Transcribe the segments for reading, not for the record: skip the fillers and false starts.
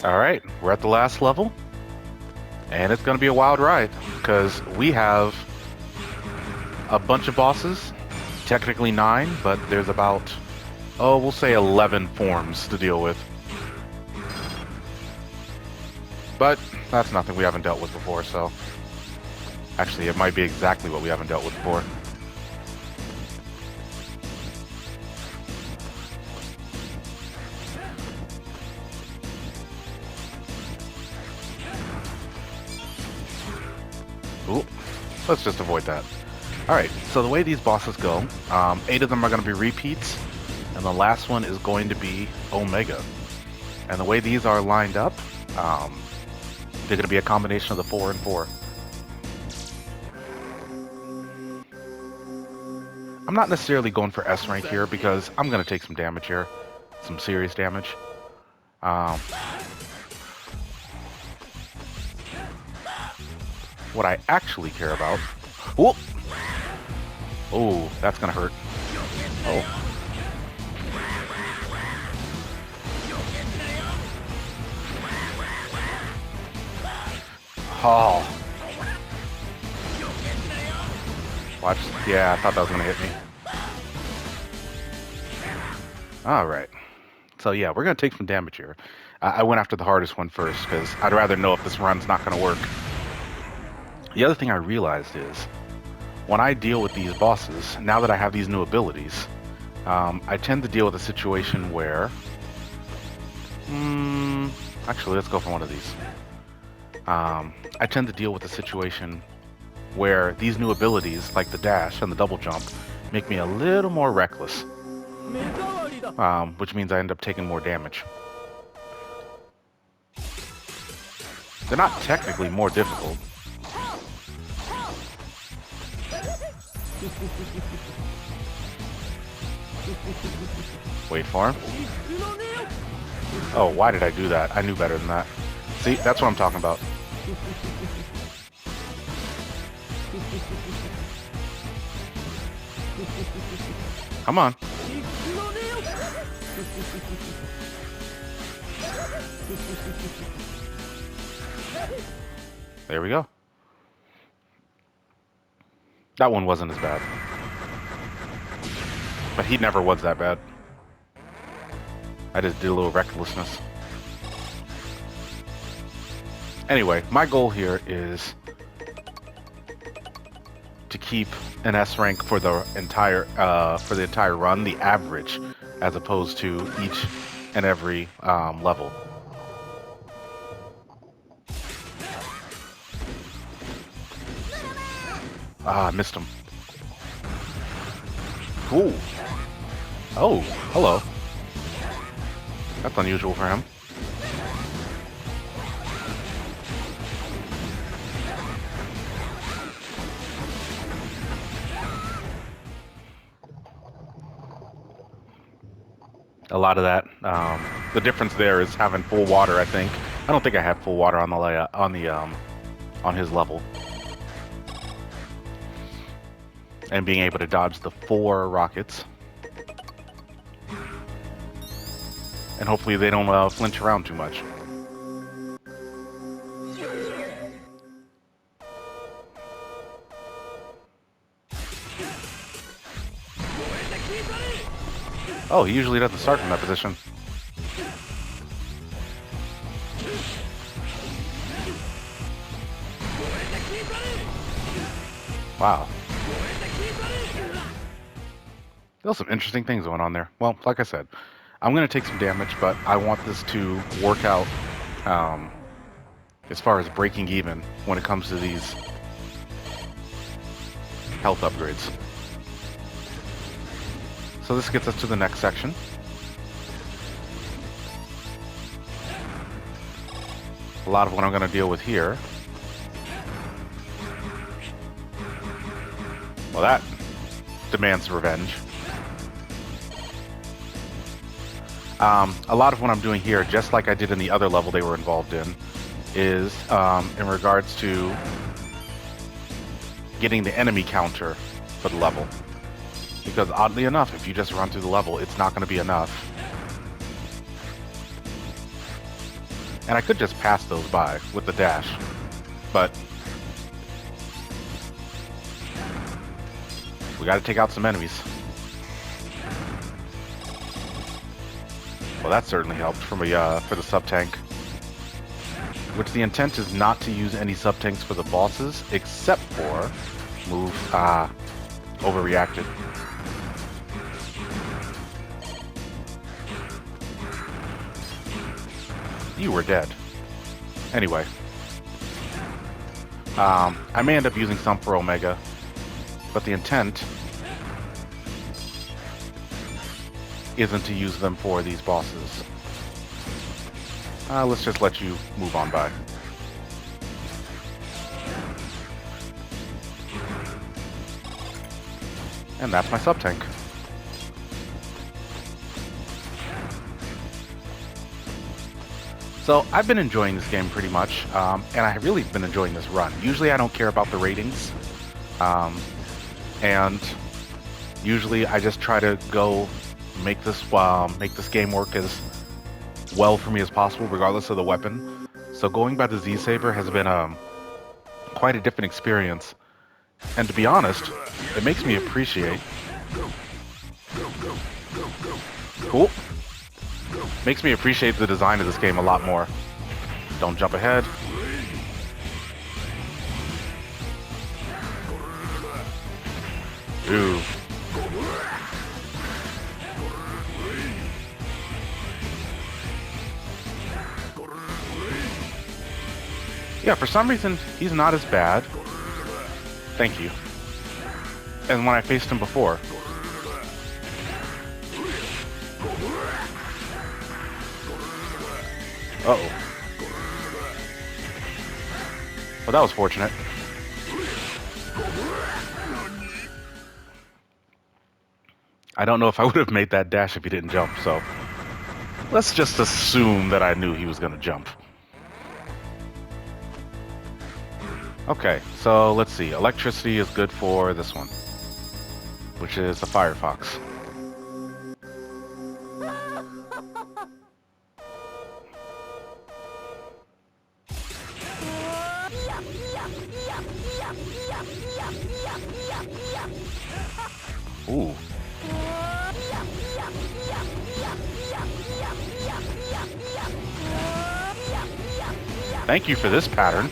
Alright, we're at the last level, and it's going to be a wild ride, because we have a bunch of bosses, technically 9, but there's about, oh, we'll say 11 forms to deal with. But that's nothing we haven't dealt with before, so... Actually, it might be exactly what we haven't dealt with before. Ooh, let's just avoid that. Alright, so the way these bosses go, 8 of them are going to be repeats, and the last one is going to be Omega. And the way these are lined up, they're going to be a combination of the 4 and 4. I'm not necessarily going for S rank here because I'm going to take some damage here. Some serious damage. What I actually care about... Whoop! Oh, that's going to hurt. Oh. Oh. Watch. Yeah, I thought that was going to hit me. Alright. So yeah, we're going to take some damage here. I went after the hardest one first, because I'd rather know if this run's not going to work. The other thing I realized is, when I deal with these bosses, now that I have these new abilities, I tend to deal with a situation where... actually, let's go for one of these. I tend to deal with a situation where these new abilities, like the dash and the double jump, make me a little more reckless. Which means I end up taking more damage. They're not technically more difficult. Wait for him. Oh, why did I do that? I knew better than that. See, that's what I'm talking about. Come on. There we go. That one wasn't as bad. But he never was that bad. I just did a little recklessness. Anyway, my goal here is to keep an S rank for the entire run, the average, as opposed to each and every level. Ah, I missed him. Ooh. Oh, hello. That's unusual for him. A lot of that. The difference there is having full water, I think. I don't think I had full water on the on his level. And being able to dodge the 4 rockets. And hopefully they don't flinch around too much. Oh, he usually doesn't start from that position. Wow. There's some interesting things going on there. Well, like I said, I'm going to take some damage, but I want this to work out as far as breaking even when it comes to these health upgrades. So this gets us to the next section. A lot of what I'm going to deal with here. Well, that demands revenge. A lot of what I'm doing here, just like I did in the other level they were involved in, is in regards to getting the enemy counter for the level. Because oddly enough, if you just run through the level, it's not going to be enough. And I could just pass those by with the dash, but we got to take out some enemies. Well, that certainly helped from a for the sub-tank. Which the intent is not to use any sub-tanks for the bosses, except for move overreacted. You were dead. Anyway. I may end up using some for Omega, but the intent isn't to use them for these bosses. Let's just let you move on by. And that's my sub-tank. So I've been enjoying this game pretty much, and I've really been enjoying this run. Usually I don't care about the ratings, and usually I just try to go make this game work as well for me as possible, regardless of the weapon. So going by the Z-Saber has been quite a different experience, and to be honest, it makes me appreciate. Cool. Makes me appreciate the design of this game a lot more. Don't jump ahead. Ooh. Yeah, for some reason, he's not as bad. Thank you. And when I faced him before. Uh-oh. Well, that was fortunate. I don't know if I would have made that dash if he didn't jump, so let's just assume that I knew he was going to jump. Okay, so let's see. Electricity is good for this one, which is the Firefox. Ooh. Thank you for this pattern.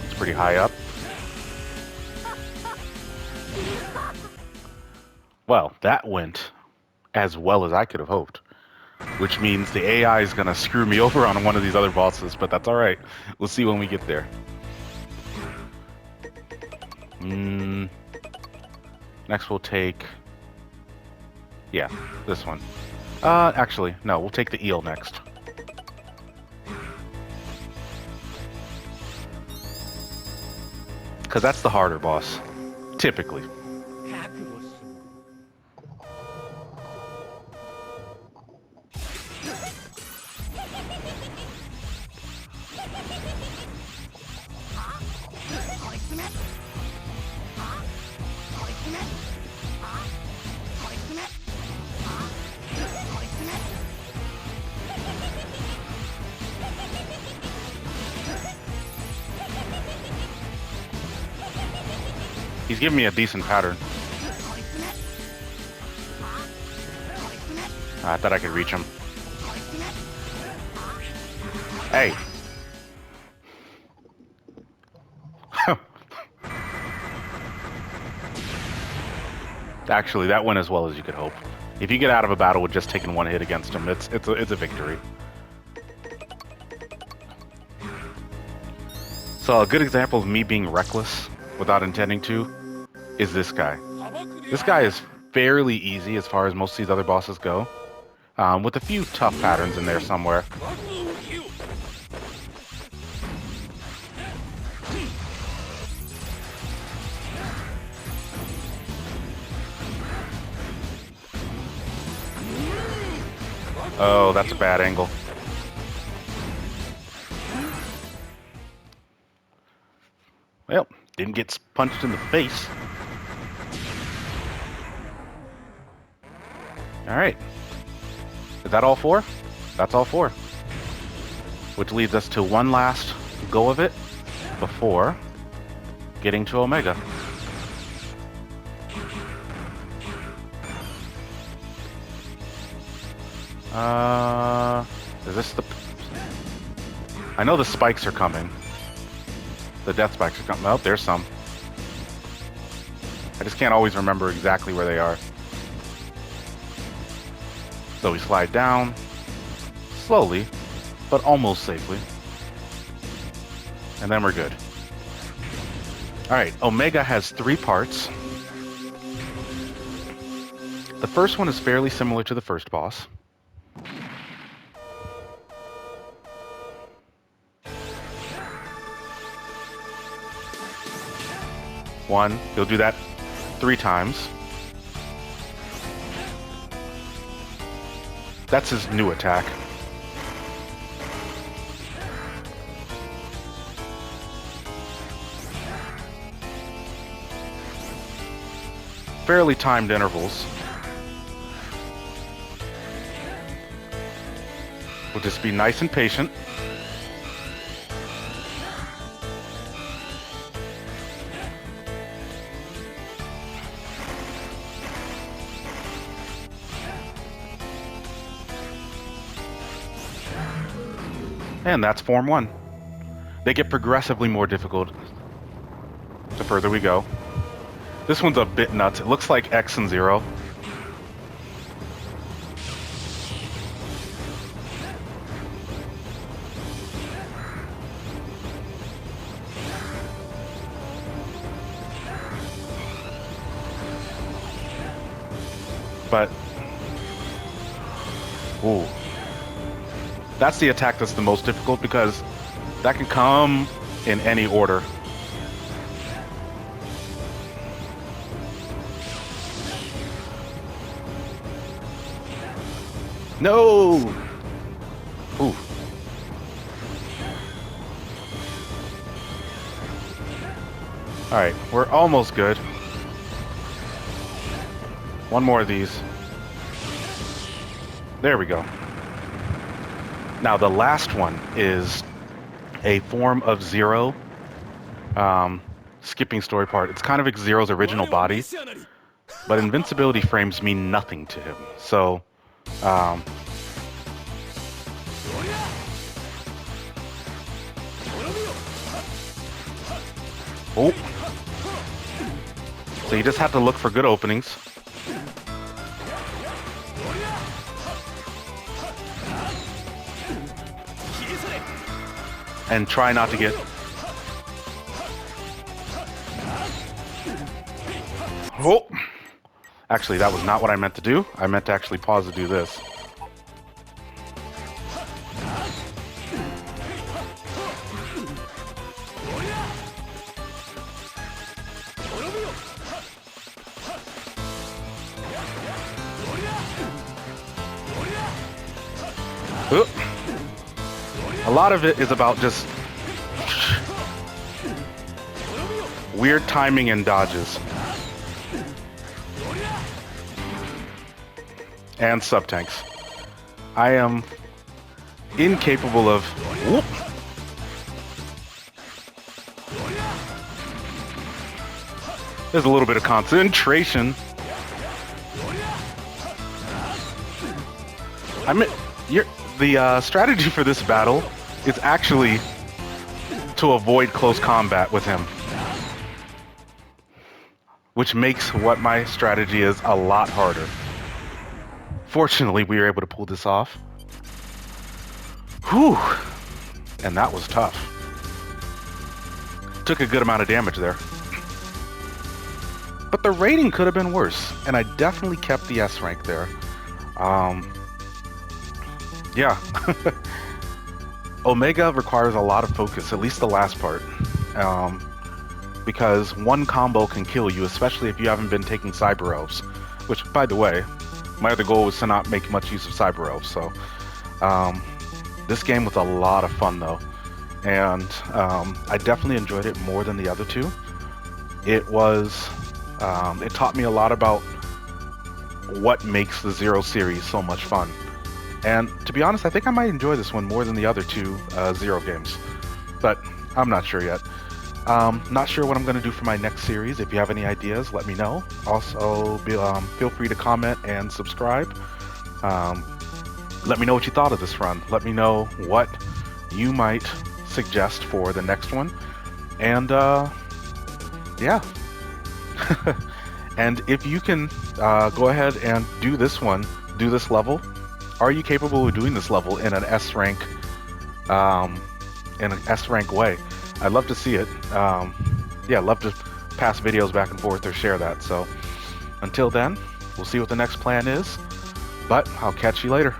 It's pretty high up. Well, that went as well as I could have hoped. Which means the AI is going to screw me over on one of these other bosses, but that's alright. We'll see when we get there. Next we'll take... yeah, this one. Actually, no, we'll take the eel next. Because that's the harder boss, typically. He's giving me a decent pattern. I thought I could reach him. Hey! Actually, that went as well as you could hope. If you get out of a battle with just taking one hit against him, it's a victory. So a good example of me being reckless without intending to is this guy. This guy is fairly easy as far as most of these other bosses go, with a few tough patterns in there somewhere. Oh, that's a bad angle. Well, didn't get punched in the face. All right. Is that all four? That's all four. Which leads us to one last go of it before getting to Omega. Is this the... I know the spikes are coming. The death spikes are coming. Oh, there's some. I just can't always remember exactly where they are. So we slide down slowly, but almost safely. And then we're good. Alright, Omega has 3 parts. The first one is fairly similar to the first boss. One, he'll do that 3 times. That's his new attack. Fairly timed intervals. We'll just be nice and patient. And that's Form 1. They get progressively more difficult the further we go. This one's a bit nuts. It looks like X and 0. But, ooh. That's the attack that's the most difficult because that can come in any order. No! Ooh. Alright, we're almost good. One more of these. There we go. Now the last one is a form of Zero. Skipping story part. It's kind of Zero's original body, but invincibility frames mean nothing to him. So, oh. So you just have to look for good openings. And try not to get... Oh! Actually, that was not what I meant to do. I meant to actually pause to do this. Oh. A lot of it is about just weird timing and dodges. And sub-tanks. I am incapable of... Whoop. There's a little bit of concentration. The strategy for this battle is actually to avoid close combat with him, which makes what my strategy is a lot harder. Fortunately, we were able to pull this off. Whew! And that was tough. Took a good amount of damage there. But the rating could have been worse, and I definitely kept the S rank there. Yeah. Omega requires a lot of focus, at least the last part. Because one combo can kill you, especially if you haven't been taking Cyber Elves. Which, by the way, my other goal was to not make much use of Cyber Elves, so... this game was a lot of fun, though. And I definitely enjoyed it more than the other two. It was... it taught me a lot about what makes the Zero series so much fun. And to be honest, I think I might enjoy this one more than the other two Zero games, but I'm not sure yet. Not sure what I'm going to do for my next series. If you have any ideas, let me know. Also, feel free to comment and subscribe. Um, Let me know what you thought of this run. Let me know what you might suggest for the next one. And yeah. And if you can go ahead and do this one, do this level, are you capable of doing this level in an S rank, way? I'd love to see it. Yeah, I'd love to pass videos back and forth or share that. So until then, we'll see what the next plan is. But I'll catch you later.